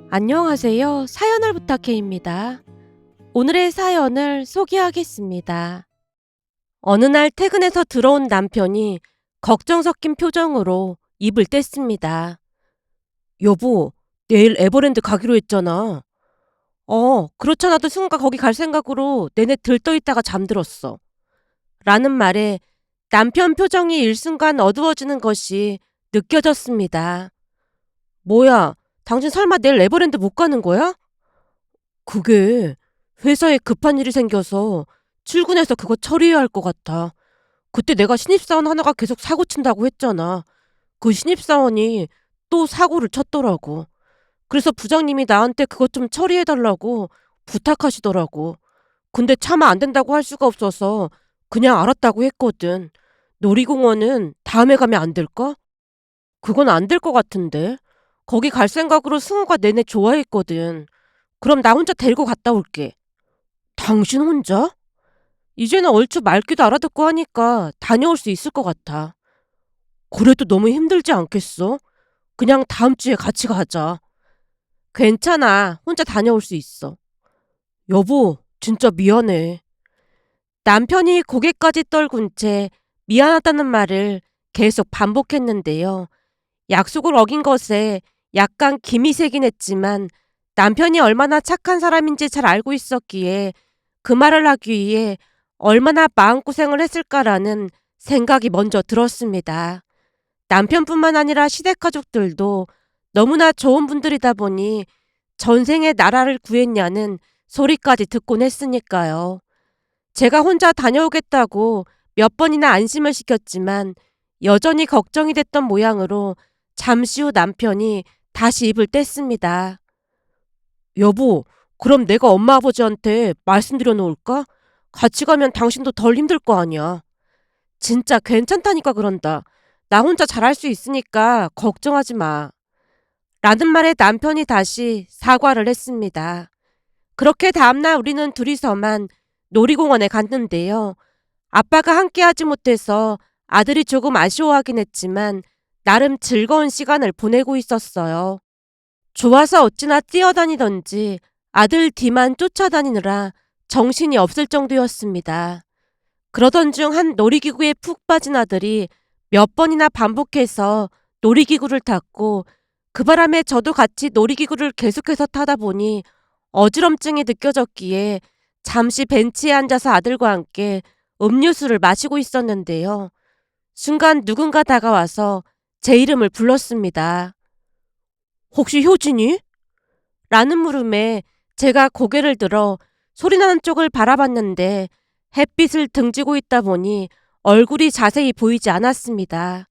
안녕하세요. 사연을 부탁해입니다. 오늘의 사연을 소개하겠습니다. 어느 날 퇴근해서 들어온 남편이 걱정 섞인 표정으로 입을 뗐습니다. 여보, 내일 에버랜드 가기로 했잖아. 그렇잖아도 승우가 거기 갈 생각으로 내내 들떠 있다가 잠들었어. 라는 말에 남편 표정이 일순간 어두워지는 것이 느껴졌습니다. 뭐야, 당신 설마 내일 에버랜드 못 가는 거야? 그게 회사에 급한 일이 생겨서 출근해서 그거 처리해야 할 것 같아. 그때 내가 신입사원 하나가 계속 사고 친다고 했잖아. 그 신입사원이 또 사고를 쳤더라고. 그래서 부장님이 나한테 그것 좀 처리해달라고 부탁하시더라고. 근데 차마 안 된다고 할 수가 없어서 그냥 알았다고 했거든. 놀이공원은 다음에 가면 안 될까? 그건 안 될 것 같은데. 거기 갈 생각으로 승우가 내내 좋아했거든. 그럼 나 혼자 데리고 갔다 올게. 당신 혼자? 이제는 얼추 말귀도 알아듣고 하니까 다녀올 수 있을 것 같아. 그래도 너무 힘들지 않겠어? 그냥 다음 주에 같이 가자. 괜찮아. 혼자 다녀올 수 있어. 여보, 진짜 미안해. 남편이 고개까지 떨군 채 미안하다는 말을 계속 반복했는데요. 약속을 어긴 것에 약간 김이 새긴 했지만 남편이 얼마나 착한 사람인지 잘 알고 있었기에 그 말을 하기 위해 얼마나 마음고생을 했을까라는 생각이 먼저 들었습니다. 남편뿐만 아니라 시댁 가족들도 너무나 좋은 분들이다 보니 전생에 나라를 구했냐는 소리까지 듣곤 했으니까요. 제가 혼자 다녀오겠다고 몇 번이나 안심을 시켰지만 여전히 걱정이 됐던 모양으로 잠시 후 남편이 다시 입을 뗐습니다. 여보, 그럼 내가 엄마 아버지한테 말씀드려 놓을까? 같이 가면 당신도 덜 힘들 거 아니야. 진짜 괜찮다니까 그런다. 나 혼자 잘할 수 있으니까 걱정하지 마. 라는 말에 남편이 다시 사과를 했습니다. 그렇게 다음날 우리는 둘이서만 놀이공원에 갔는데요. 아빠가 함께하지 못해서 아들이 조금 아쉬워하긴 했지만 나름 즐거운 시간을 보내고 있었어요. 좋아서 어찌나 뛰어다니던지 아들 뒤만 쫓아다니느라 정신이 없을 정도였습니다. 그러던 중 한 놀이기구에 푹 빠진 아들이 몇 번이나 반복해서 놀이기구를 탔고 그 바람에 저도 같이 놀이기구를 계속해서 타다 보니 어지럼증이 느껴졌기에 잠시 벤치에 앉아서 아들과 함께 음료수를 마시고 있었는데요. 순간 누군가 다가와서 제 이름을 불렀습니다. 혹시 효진이? 라는 물음에 제가 고개를 들어 소리나는 쪽을 바라봤는데 햇빛을 등지고 있다 보니 얼굴이 자세히 보이지 않았습니다.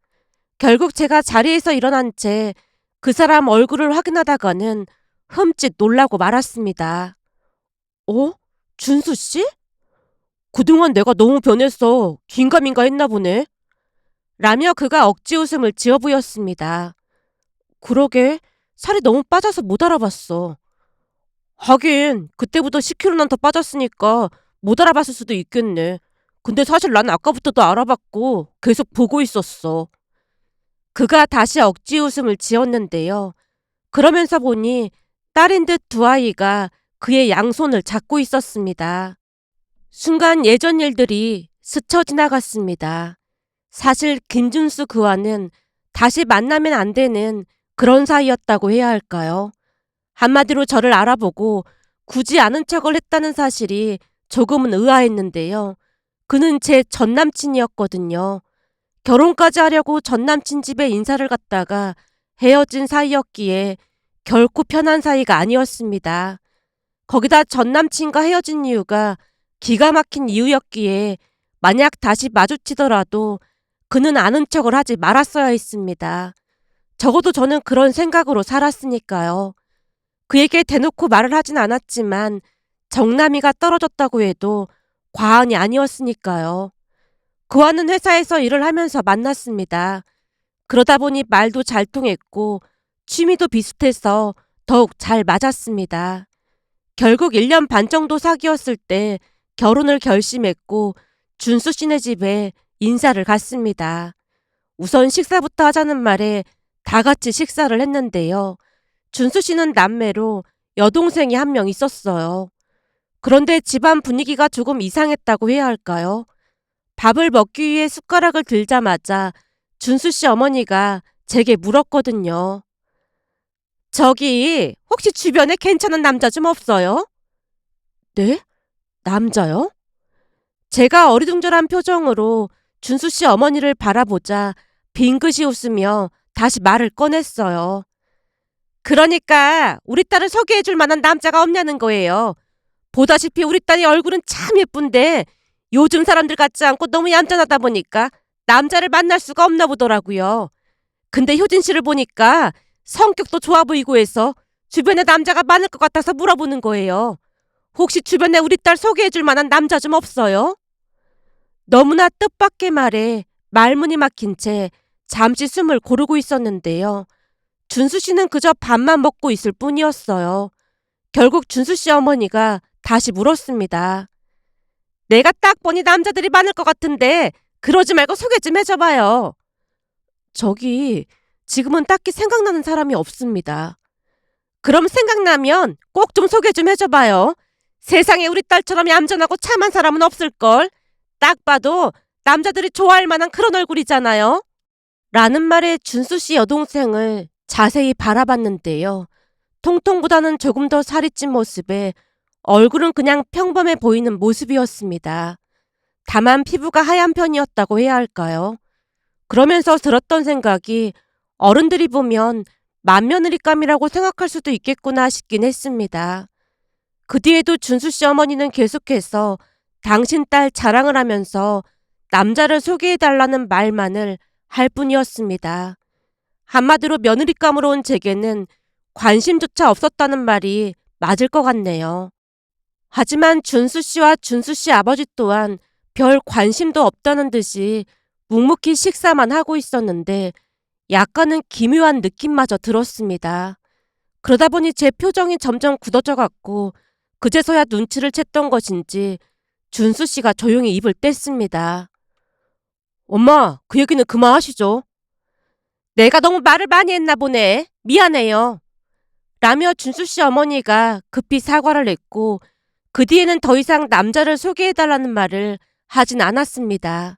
결국 제가 자리에서 일어난 채 그 사람 얼굴을 확인하다가는 흠칫 놀라고 말았습니다. 어? 준수 씨? 그동안 내가 너무 변해서 긴가민가 했나 보네. 라며 그가 억지 웃음을 지어 보였습니다. 그러게, 살이 너무 빠져서 못 알아봤어. 하긴 그때부터 10kg나 더 빠졌으니까 못 알아봤을 수도 있겠네. 근데 사실 난 아까부터도 알아봤고 계속 보고 있었어. 그가 다시 억지 웃음을 지었는데요. 그러면서 보니 딸인 듯 두 아이가 그의 양손을 잡고 있었습니다. 순간 예전 일들이 스쳐 지나갔습니다. 사실 김준수 그와는 다시 만나면 안 되는 그런 사이였다고 해야 할까요? 한마디로 저를 알아보고 굳이 아는 척을 했다는 사실이 조금은 의아했는데요. 그는 제 전남친이었거든요. 결혼까지 하려고 전남친 집에 인사를 갔다가 헤어진 사이였기에 결코 편한 사이가 아니었습니다. 거기다 전남친과 헤어진 이유가 기가 막힌 이유였기에 만약 다시 마주치더라도 그는 아는 척을 하지 말았어야 했습니다. 적어도 저는 그런 생각으로 살았으니까요. 그에게 대놓고 말을 하진 않았지만 정남이가 떨어졌다고 해도 과언이 아니었으니까요. 그와는 회사에서 일을 하면서 만났습니다. 그러다 보니 말도 잘 통했고 취미도 비슷해서 더욱 잘 맞았습니다. 결국 1년 반 정도 사귀었을 때 결혼을 결심했고 준수 씨네 집에 인사를 갔습니다. 우선 식사부터 하자는 말에 다 같이 식사를 했는데요. 준수 씨는 남매로 여동생이 한 명 있었어요. 그런데 집안 분위기가 조금 이상했다고 해야 할까요? 밥을 먹기 위해 숟가락을 들자마자 준수 씨 어머니가 제게 물었거든요. 저기, 혹시 주변에 괜찮은 남자 좀 없어요? 네? 남자요? 제가 어리둥절한 표정으로 준수 씨 어머니를 바라보자 빙긋이 웃으며 다시 말을 꺼냈어요. 그러니까 우리 딸을 소개해줄 만한 남자가 없냐는 거예요. 보다시피 우리 딸이 얼굴은 참 예쁜데 요즘 사람들 같지 않고 너무 얌전하다 보니까 남자를 만날 수가 없나 보더라고요. 근데 효진 씨를 보니까 성격도 좋아 보이고 해서 주변에 남자가 많을 것 같아서 물어보는 거예요. 혹시 주변에 우리 딸 소개해줄 만한 남자 좀 없어요? 너무나 뜻밖의 말에 말문이 막힌 채 잠시 숨을 고르고 있었는데요. 준수 씨는 그저 밥만 먹고 있을 뿐이었어요. 결국 준수 씨 어머니가 다시 물었습니다. 내가 딱 보니 남자들이 많을 것 같은데 그러지 말고 소개 좀 해줘봐요. 저기 지금은 딱히 생각나는 사람이 없습니다. 그럼 생각나면 꼭 좀 소개 좀 해줘봐요. 세상에 우리 딸처럼 얌전하고 참한 사람은 없을걸. 딱 봐도 남자들이 좋아할 만한 그런 얼굴이잖아요. 라는 말에 준수 씨 여동생을 자세히 바라봤는데요. 통통보다는 조금 더 살이 찐 모습에 얼굴은 그냥 평범해 보이는 모습이었습니다. 다만 피부가 하얀 편이었다고 해야 할까요? 그러면서 들었던 생각이 어른들이 보면 맏며느리감이라고 생각할 수도 있겠구나 싶긴 했습니다. 그 뒤에도 준수 씨 어머니는 계속해서 당신 딸 자랑을 하면서 남자를 소개해달라는 말만을 할 뿐이었습니다. 한마디로 며느리감으로 온 제게는 관심조차 없었다는 말이 맞을 것 같네요. 하지만 준수 씨와 준수 씨 아버지 또한 별 관심도 없다는 듯이 묵묵히 식사만 하고 있었는데 약간은 기묘한 느낌마저 들었습니다. 그러다 보니 제 표정이 점점 굳어져 갔고 그제서야 눈치를 챘던 것인지 준수 씨가 조용히 입을 뗐습니다. 엄마, 그 얘기는 그만하시죠. 내가 너무 말을 많이 했나 보네. 미안해요. 라며 준수 씨 어머니가 급히 사과를 했고 그 뒤에는 더 이상 남자를 소개해달라는 말을 하진 않았습니다.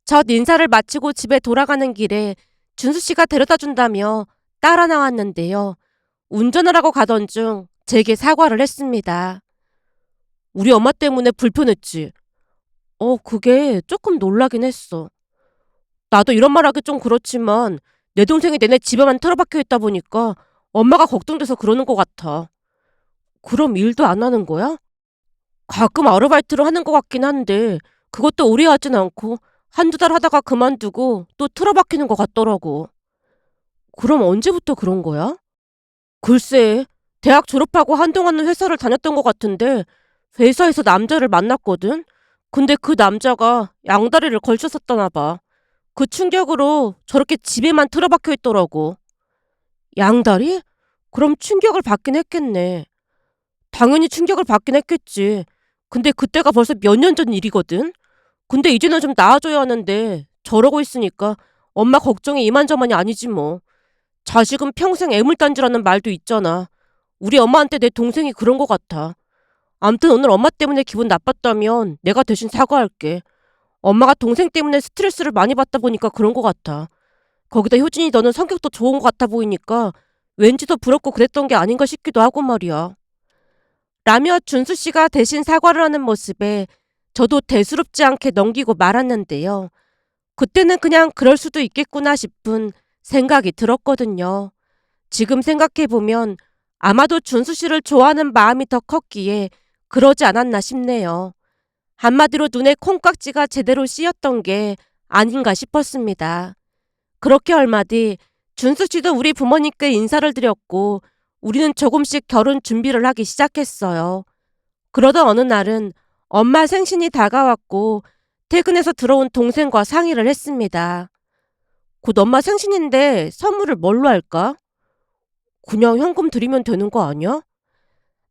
첫 인사를 마치고 집에 돌아가는 길에 준수 씨가 데려다 준다며 따라 나왔는데요. 운전을 하고 가던 중 제게 사과를 했습니다. 우리 엄마 때문에 불편했지. 그게 조금 놀라긴 했어. 나도 이런 말 하기 좀 그렇지만 내 동생이 내내 집에만 틀어박혀 있다 보니까 엄마가 걱정돼서 그러는 것 같아. 그럼 일도 안 하는 거야? 가끔 아르바이트를 하는 것 같긴 한데 그것도 오래 하진 않고 한두 달 하다가 그만두고 또 틀어박히는 것 같더라고. 그럼 언제부터 그런 거야? 글쎄, 대학 졸업하고 한동안은 회사를 다녔던 것 같은데 회사에서 남자를 만났거든? 근데 그 남자가 양다리를 걸쳤었다나 봐. 그 충격으로 저렇게 집에만 틀어박혀 있더라고. 양다리? 그럼 충격을 받긴 했겠네. 당연히 충격을 받긴 했겠지. 근데 그때가 벌써 몇 년 전 일이거든? 근데 이제는 좀 나아져야 하는데 저러고 있으니까 엄마 걱정이 이만저만이 아니지 뭐. 자식은 평생 애물단지라는 말도 있잖아. 우리 엄마한테 내 동생이 그런 것 같아. 암튼 오늘 엄마 때문에 기분 나빴다면 내가 대신 사과할게. 엄마가 동생 때문에 스트레스를 많이 받다 보니까 그런 것 같아. 거기다 효진이 너는 성격도 좋은 것 같아 보이니까 왠지 더 부럽고 그랬던 게 아닌가 싶기도 하고 말이야. 라며 준수 씨가 대신 사과를 하는 모습에 저도 대수롭지 않게 넘기고 말았는데요. 그때는 그냥 그럴 수도 있겠구나 싶은 생각이 들었거든요. 지금 생각해보면 아마도 준수 씨를 좋아하는 마음이 더 컸기에 그러지 않았나 싶네요. 한마디로 눈에 콩깍지가 제대로 씌었던 게 아닌가 싶었습니다. 그렇게 얼마 뒤 준수 씨도 우리 부모님께 인사를 드렸고 우리는 조금씩 결혼 준비를 하기 시작했어요. 그러던 어느 날은 엄마 생신이 다가왔고 퇴근해서 들어온 동생과 상의를 했습니다. 곧 엄마 생신인데 선물을 뭘로 할까? 그냥 현금 드리면 되는 거 아니야?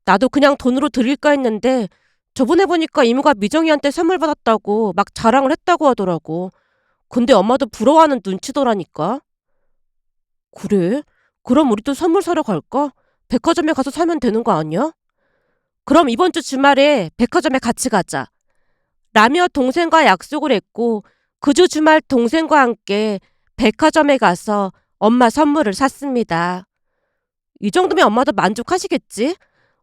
나도 그냥 돈으로 드릴까 했는데 저번에 보니까 이모가 미정이한테 선물 받았다고 막 자랑을 했다고 하더라고. 근데 엄마도 부러워하는 눈치더라니까. 그래? 그럼 우리도 선물 사러 갈까? 백화점에 가서 사면 되는 거 아니야? 그럼 이번 주 주말에 백화점에 같이 가자. 라며 동생과 약속을 했고 그 주 주말 동생과 함께 백화점에 가서 엄마 선물을 샀습니다. 이 정도면 엄마도 만족하시겠지?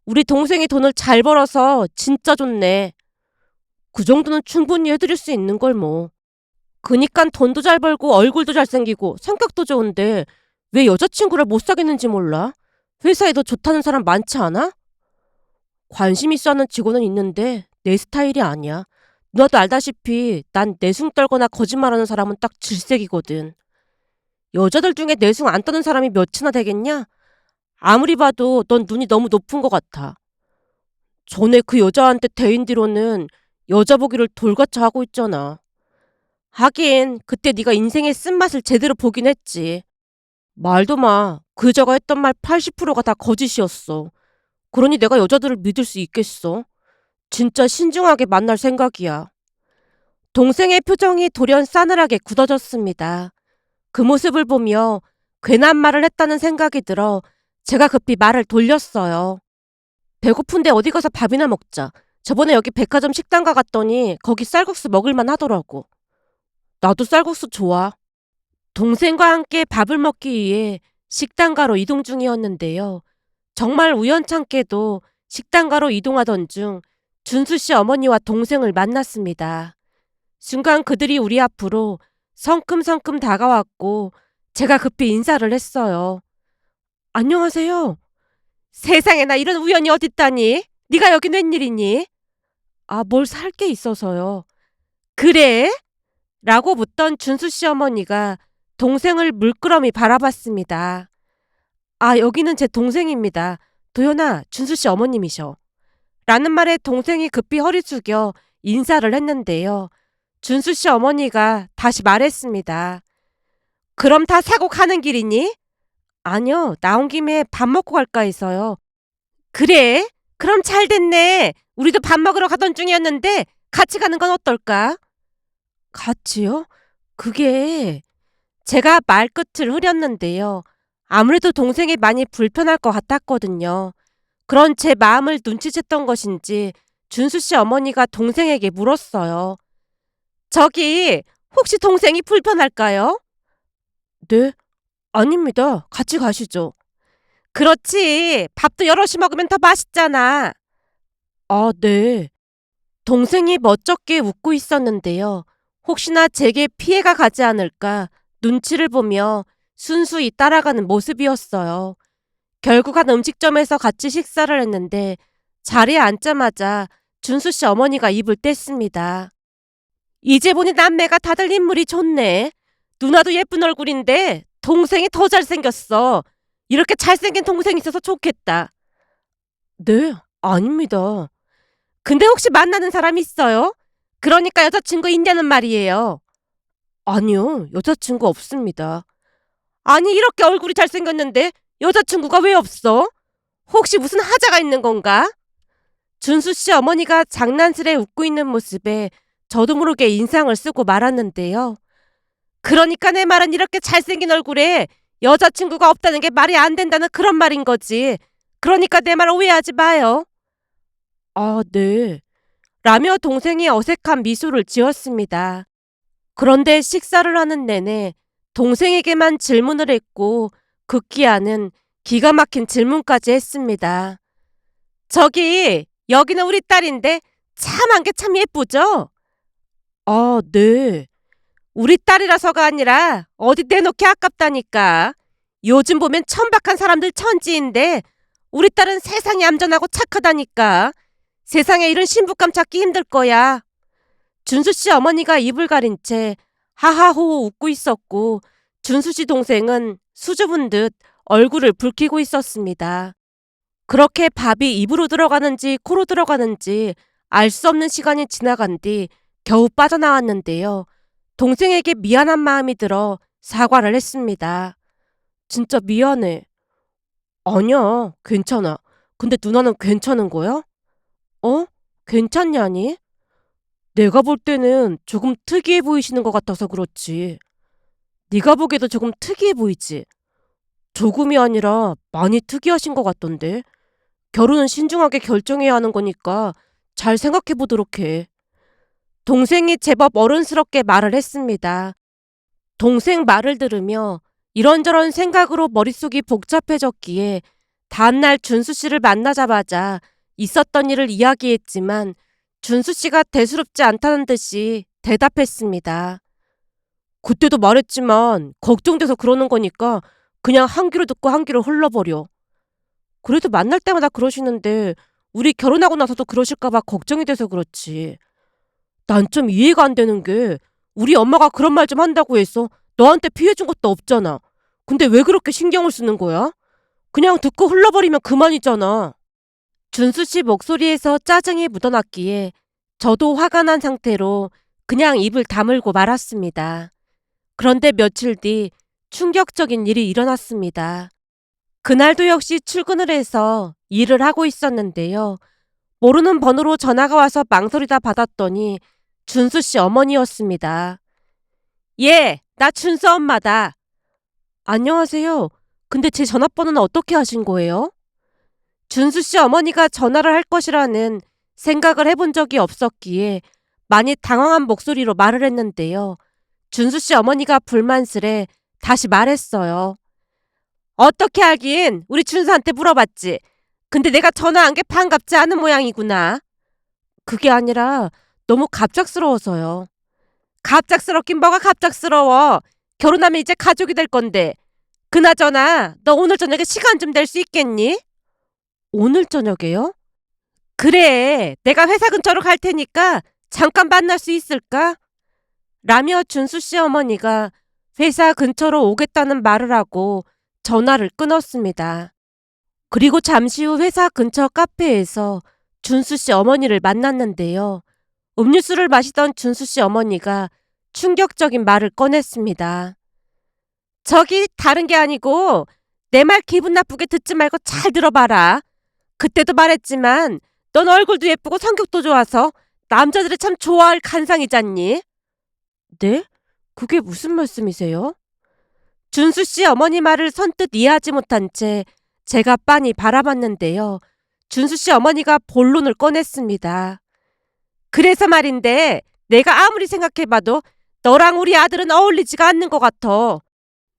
우리 동생이 돈을 잘 벌어서 진짜 좋네. 그 정도는 충분히 해드릴 수 있는 걸 뭐. 그니깐 돈도 잘 벌고 얼굴도 잘생기고 성격도 좋은데 왜 여자친구를 못 사귀는지 몰라? 회사에 더 좋다는 사람 많지 않아? 관심 있어 하는 직원은 있는데 내 스타일이 아니야. 누나도 알다시피 난 내숭 떨거나 거짓말하는 사람은 딱 질색이거든. 여자들 중에 내숭 안 떠는 사람이 몇이나 되겠냐? 아무리 봐도 넌 눈이 너무 높은 것 같아. 전에 그 여자한테 대인 뒤로는 여자 보기를 돌같이 하고 있잖아. 하긴 그때 네가 인생의 쓴맛을 제대로 보긴 했지. 말도 마. 그 여자가 했던 말 80%가 다 거짓이었어. 그러니 내가 여자들을 믿을 수 있겠어? 진짜 신중하게 만날 생각이야. 동생의 표정이 돌연 싸늘하게 굳어졌습니다. 그 모습을 보며 괜한 말을 했다는 생각이 들어 제가 급히 말을 돌렸어요. 배고픈데 어디 가서 밥이나 먹자. 저번에 여기 백화점 식당 가갔더니 거기 쌀국수 먹을만 하더라고. 나도 쌀국수 좋아. 동생과 함께 밥을 먹기 위해 식당가로 이동 중이었는데요. 정말 우연찮게도 식당가로 이동하던 중 준수 씨 어머니와 동생을 만났습니다. 순간 그들이 우리 앞으로 성큼성큼 다가왔고 제가 급히 인사를 했어요. 안녕하세요. 세상에나 이런 우연이 어딨다니? 네가 여긴 웬일이니? 뭘 살 게 있어서요. 그래? 라고 묻던 준수 씨 어머니가 동생을 물끄러미 바라봤습니다. 여기는 제 동생입니다. 도연아, 준수 씨 어머님이셔. 라는 말에 동생이 급히 허리 숙여 인사를 했는데요. 준수 씨 어머니가 다시 말했습니다. 그럼 다 사고 가는 길이니? 아니요, 나온 김에 밥 먹고 갈까 해서요. 그래? 그럼 잘 됐네. 우리도 밥 먹으러 가던 중이었는데 같이 가는 건 어떨까? 같이요? 그게 제가 말끝을 흐렸는데요. 아무래도 동생이 많이 불편할 것 같았거든요. 그런 제 마음을 눈치챘던 것인지 준수 씨 어머니가 동생에게 물었어요. 저기 혹시 동생이 불편할까요? 네? 아닙니다. 같이 가시죠. 그렇지. 밥도 여럿이 먹으면 더 맛있잖아. 네. 동생이 멋쩍게 웃고 있었는데요. 혹시나 제게 피해가 가지 않을까 눈치를 보며 순수히 따라가는 모습이었어요. 결국 한 음식점에서 같이 식사를 했는데 자리에 앉자마자 준수 씨 어머니가 입을 뗐습니다. 이제 보니 남매가 다들 인물이 좋네. 누나도 예쁜 얼굴인데 동생이 더 잘생겼어. 이렇게 잘생긴 동생 있어서 좋겠다. 네, 아닙니다. 근데 혹시 만나는 사람 있어요? 그러니까 여자친구 있냐는 말이에요. 아니요, 여자친구 없습니다. 아니, 이렇게 얼굴이 잘생겼는데 여자친구가 왜 없어? 혹시 무슨 하자가 있는 건가? 준수 씨 어머니가 장난스레 웃고 있는 모습에 저도 모르게 인상을 쓰고 말았는데요. 그러니까 내 말은 이렇게 잘생긴 얼굴에 여자친구가 없다는 게 말이 안 된다는 그런 말인 거지. 그러니까 내 말 오해하지 마요. 네. 라며 동생이 어색한 미소를 지었습니다. 그런데 식사를 하는 내내 동생에게만 질문을 했고 급기야는 기가 막힌 질문까지 했습니다. 저기 여기는 우리 딸인데 참 한 게 참 예쁘죠? 네. 우리 딸이라서가 아니라 어디 내놓기 아깝다니까. 요즘 보면 천박한 사람들 천지인데 우리 딸은 세상이 얌전하고 착하다니까. 세상에 이런 신부감 찾기 힘들 거야. 준수 씨 어머니가 입을 가린 채 하하호호 웃고 있었고 준수 씨 동생은 수줍은 듯 얼굴을 붉히고 있었습니다. 그렇게 밥이 입으로 들어가는지 코로 들어가는지 알 수 없는 시간이 지나간 뒤 겨우 빠져나왔는데요. 동생에게 미안한 마음이 들어 사과를 했습니다. 진짜 미안해. 아니야, 괜찮아. 근데 누나는 괜찮은 거야? 괜찮냐니? 내가 볼 때는 조금 특이해 보이시는 것 같아서 그렇지. 네가 보기에도 조금 특이해 보이지? 조금이 아니라 많이 특이하신 것 같던데. 결혼은 신중하게 결정해야 하는 거니까 잘 생각해 보도록 해. 동생이 제법 어른스럽게 말을 했습니다. 동생 말을 들으며 이런저런 생각으로 머릿속이 복잡해졌기에 다음날 준수 씨를 만나자마자 있었던 일을 이야기했지만 준수 씨가 대수롭지 않다는 듯이 대답했습니다. 그때도 말했지만 걱정돼서 그러는 거니까 그냥 한 귀로 듣고 한 귀로 흘러버려. 그래도 만날 때마다 그러시는데 우리 결혼하고 나서도 그러실까봐 걱정이 돼서 그렇지. 난 좀 이해가 안 되는 게 우리 엄마가 그런 말 좀 한다고 해서 너한테 피해준 것도 없잖아. 근데 왜 그렇게 신경을 쓰는 거야? 그냥 듣고 흘러버리면 그만이잖아. 준수 씨 목소리에서 짜증이 묻어났기에 저도 화가 난 상태로 그냥 입을 다물고 말았습니다. 그런데 며칠 뒤 충격적인 일이 일어났습니다. 그날도 역시 출근을 해서 일을 하고 있었는데요. 모르는 번호로 전화가 와서 망설이다 받았더니 준수 씨 어머니였습니다. 예, 나 준수 엄마다. 안녕하세요. 근데 제 전화번호는 어떻게 하신 거예요? 준수 씨 어머니가 전화를 할 것이라는 생각을 해본 적이 없었기에 많이 당황한 목소리로 말을 했는데요. 준수 씨 어머니가 불만스레 다시 말했어요. 어떻게 하긴 우리 준수한테 물어봤지. 근데 내가 전화한 게 반갑지 않은 모양이구나. 그게 아니라 너무 갑작스러워서요. 갑작스럽긴 뭐가 갑작스러워. 결혼하면 이제 가족이 될 건데. 그나저나 너 오늘 저녁에 시간 좀 낼 수 있겠니? 오늘 저녁에요? 그래, 내가 회사 근처로 갈 테니까 잠깐 만날 수 있을까? 라며 준수 씨 어머니가 회사 근처로 오겠다는 말을 하고 전화를 끊었습니다. 그리고 잠시 후 회사 근처 카페에서 준수 씨 어머니를 만났는데요. 음료수를 마시던 준수 씨 어머니가 충격적인 말을 꺼냈습니다. 저기 다른 게 아니고 내 말 기분 나쁘게 듣지 말고 잘 들어봐라. 그때도 말했지만 넌 얼굴도 예쁘고 성격도 좋아서 남자들이 참 좋아할 간상이잖니. 네? 그게 무슨 말씀이세요? 준수 씨 어머니 말을 선뜻 이해하지 못한 채 제가 빤히 바라봤는데요. 준수 씨 어머니가 본론을 꺼냈습니다. 그래서 말인데 내가 아무리 생각해봐도 너랑 우리 아들은 어울리지가 않는 것 같아.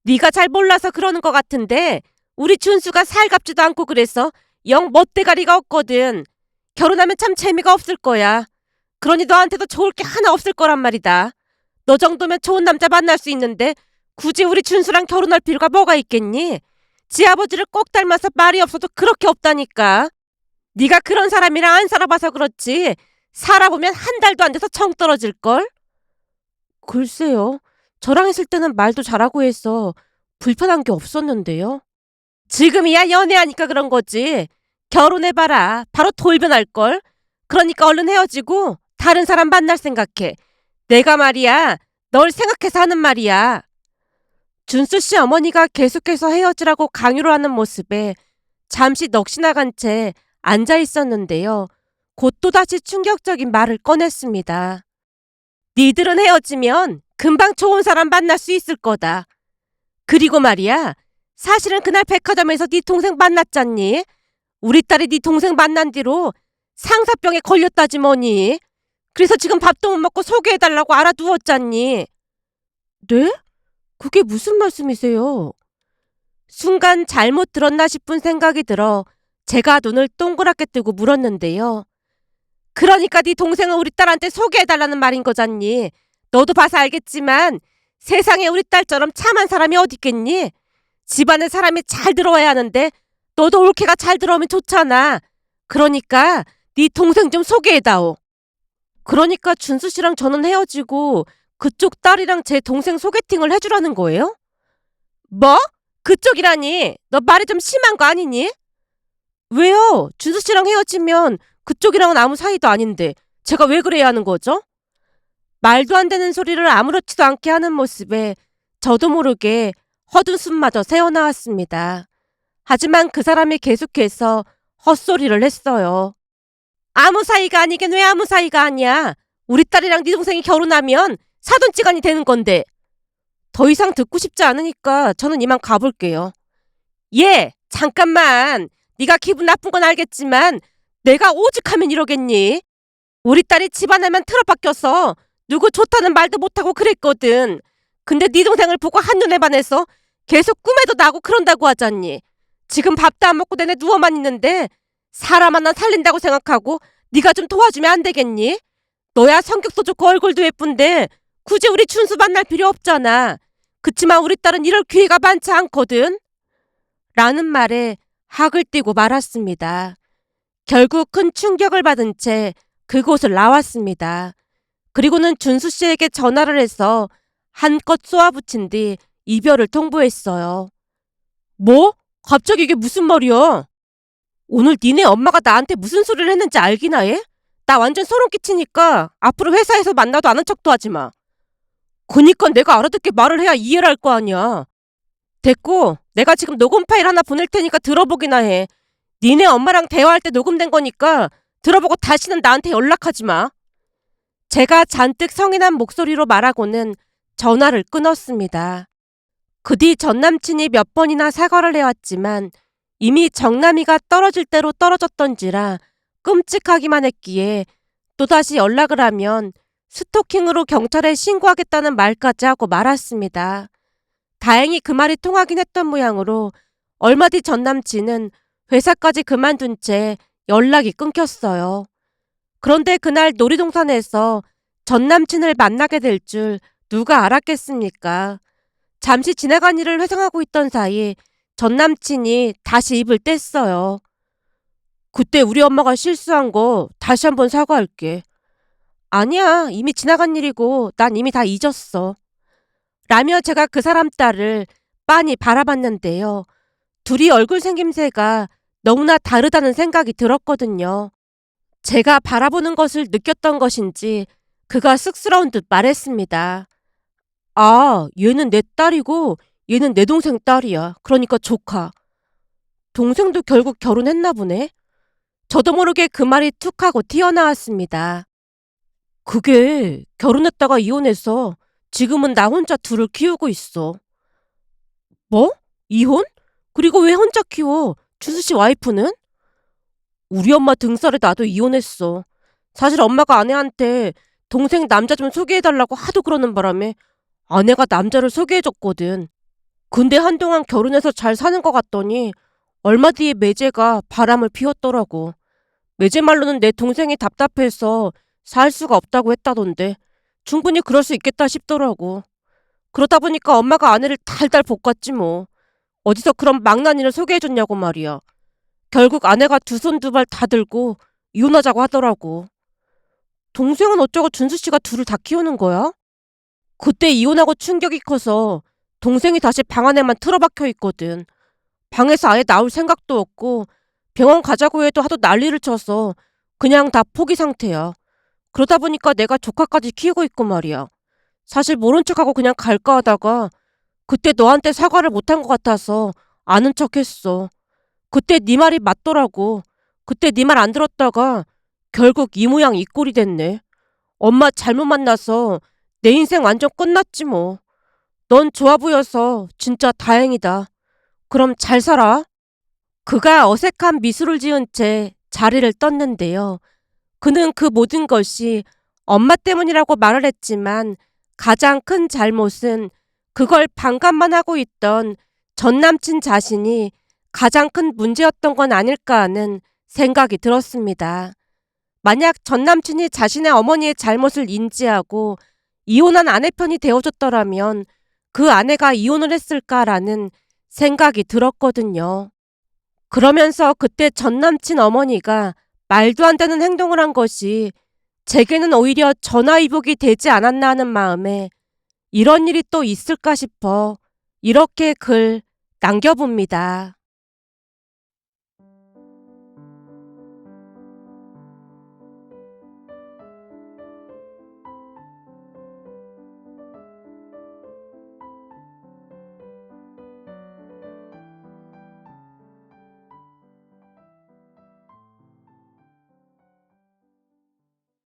네가 잘 몰라서 그러는 것 같은데 우리 준수가 살갑지도 않고 그래서 영 멋대가리가 없거든. 결혼하면 참 재미가 없을 거야. 그러니 너한테도 좋을 게 하나 없을 거란 말이다. 너 정도면 좋은 남자 만날 수 있는데 굳이 우리 준수랑 결혼할 필요가 뭐가 있겠니? 지 아버지를 꼭 닮아서 말이 없어도 그렇게 없다니까. 네가 그런 사람이랑 안 살아봐서 그렇지 살아보면 한 달도 안 돼서 정 떨어질걸? 글쎄요. 저랑 있을 때는 말도 잘하고 해서 불편한 게 없었는데요. 지금이야 연애하니까 그런 거지. 결혼해봐라. 바로 돌변할걸. 그러니까 얼른 헤어지고 다른 사람 만날 생각해. 내가 말이야. 널 생각해서 하는 말이야. 준수 씨 어머니가 계속해서 헤어지라고 강요를 하는 모습에 잠시 넋이 나간 채 앉아 있었는데요. 곧 또다시 충격적인 말을 꺼냈습니다. 니들은 헤어지면 금방 좋은 사람 만날 수 있을 거다. 그리고 말이야. 사실은 그날 백화점에서 네 동생 만났잖니? 우리 딸이 네 동생 만난 뒤로 상사병에 걸렸다지 뭐니? 그래서 지금 밥도 못 먹고 소개해달라고 알아두었잖니? 네? 그게 무슨 말씀이세요? 순간 잘못 들었나 싶은 생각이 들어 제가 눈을 동그랗게 뜨고 물었는데요. 그러니까 네 동생은 우리 딸한테 소개해달라는 말인 거잖니. 너도 봐서 알겠지만 세상에 우리 딸처럼 참한 사람이 어디 있겠니? 집안에 사람이 잘 들어와야 하는데 너도 올케가 잘 들어오면 좋잖아. 그러니까 네 동생 좀 소개해다오. 그러니까 준수 씨랑 저는 헤어지고 그쪽 딸이랑 제 동생 소개팅을 해주라는 거예요? 뭐? 그쪽이라니? 너 말이 좀 심한 거 아니니? 왜요? 준수 씨랑 헤어지면 그쪽이랑은 아무 사이도 아닌데 제가 왜 그래야 하는 거죠? 말도 안 되는 소리를 아무렇지도 않게 하는 모습에 저도 모르게 헛웃음마저 새어나왔습니다. 하지만 그 사람이 계속해서 헛소리를 했어요. 아무 사이가 아니긴 왜 아무 사이가 아니야. 우리 딸이랑 네 동생이 결혼하면 사돈지간이 되는 건데. 더 이상 듣고 싶지 않으니까 저는 이만 가볼게요. 잠깐만. 네가 기분 나쁜 건 알겠지만 내가 오죽하면 이러겠니? 우리 딸이 집안에만 틀어박혀서 누구 좋다는 말도 못하고 그랬거든. 근데 네 동생을 보고 한눈에 반해서 계속 꿈에도 나고 그런다고 하잖니. 지금 밥도 안 먹고 내내 누워만 있는데 사람 하나 살린다고 생각하고 네가 좀 도와주면 안 되겠니? 너야 성격도 좋고 얼굴도 예쁜데 굳이 우리 준수 만날 필요 없잖아. 그치만 우리 딸은 이럴 기회가 많지 않거든. 라는 말에 학을 띠고 말았습니다. 결국 큰 충격을 받은 채 그곳을 나왔습니다. 그리고는 준수 씨에게 전화를 해서 한껏 쏘아붙인 뒤 이별을 통보했어요. 뭐? 갑자기 이게 무슨 말이야? 오늘 니네 엄마가 나한테 무슨 소리를 했는지 알기나 해? 나 완전 소름 끼치니까 앞으로 회사에서 만나도 아는 척도 하지 마. 그니까 내가 알아듣게 말을 해야 이해를 할 거 아니야. 됐고, 내가 지금 녹음 파일 하나 보낼 테니까 들어보기나 해. 니네 엄마랑 대화할 때 녹음된 거니까 들어보고 다시는 나한테 연락하지 마. 제가 잔뜩 성이 난 목소리로 말하고는 전화를 끊었습니다. 그 뒤 전남친이 몇 번이나 사과를 해왔지만 이미 정남이가 떨어질 대로 떨어졌던지라 끔찍하기만 했기에 또다시 연락을 하면 스토킹으로 경찰에 신고하겠다는 말까지 하고 말았습니다. 다행히 그 말이 통하긴 했던 모양으로 얼마 뒤 전남친은 회사까지 그만둔 채 연락이 끊겼어요. 그런데 그날 놀이동산에서 전남친을 만나게 될 줄 누가 알았겠습니까? 잠시 지나간 일을 회상하고 있던 사이 전남친이 다시 입을 뗐어요. 그때 우리 엄마가 실수한 거 다시 한번 사과할게. 아니야, 이미 지나간 일이고 난 이미 다 잊었어. 라며 제가 그 사람 딸을 빤히 바라봤는데요. 둘이 얼굴 생김새가 너무나 다르다는 생각이 들었거든요. 제가 바라보는 것을 느꼈던 것인지 그가 쑥스러운 듯 말했습니다. 아, 얘는 내 딸이고 얘는 내 동생 딸이야. 그러니까 조카. 동생도 결국 결혼했나 보네. 저도 모르게 그 말이 툭 하고 튀어나왔습니다. 그게 결혼했다가 이혼해서 지금은 나 혼자 둘을 키우고 있어. 뭐? 이혼? 그리고 왜 혼자 키워? 준수 씨 와이프는? 우리 엄마 등살에 나도 이혼했어. 사실 엄마가 아내한테 동생 남자 좀 소개해달라고 하도 그러는 바람에 아내가 남자를 소개해줬거든. 근데 한동안 결혼해서 잘 사는 것 같더니 얼마 뒤에 매제가 바람을 피웠더라고. 매제 말로는 내 동생이 답답해서 살 수가 없다고 했다던데 충분히 그럴 수 있겠다 싶더라고. 그러다 보니까 엄마가 아내를 달달 볶았지 뭐. 어디서 그런 망나니를 소개해줬냐고 말이야. 결국 아내가 두 손 두 발 다 들고 이혼하자고 하더라고. 동생은 어쩌고 준수 씨가 둘을 다 키우는 거야? 그때 이혼하고 충격이 커서 동생이 다시 방 안에만 틀어박혀 있거든. 방에서 아예 나올 생각도 없고 병원 가자고 해도 하도 난리를 쳐서 그냥 다 포기 상태야. 그러다 보니까 내가 조카까지 키우고 있고 말이야. 사실 모른 척하고 그냥 갈까 하다가 그때 너한테 사과를 못한 것 같아서 아는 척 했어. 그때 네 말이 맞더라고. 그때 네 말 안 들었다가 결국 이 모양 이 꼴이 됐네. 엄마 잘못 만나서 내 인생 완전 끝났지 뭐. 넌 좋아 보여서 진짜 다행이다. 그럼 잘 살아. 그가 어색한 미소를 지은 채 자리를 떴는데요. 그는 그 모든 것이 엄마 때문이라고 말을 했지만 가장 큰 잘못은 그걸 반감만 하고 있던 전 남친 자신이 가장 큰 문제였던 건 아닐까 하는 생각이 들었습니다. 만약 전 남친이 자신의 어머니의 잘못을 인지하고 이혼한 아내 편이 되어줬더라면 그 아내가 이혼을 했을까라는 생각이 들었거든요. 그러면서 그때 전 남친 어머니가 말도 안 되는 행동을 한 것이 제게는 오히려 전화위복이 되지 않았나 하는 마음에 이런 일이 또 있을까 싶어 이렇게 글 남겨봅니다.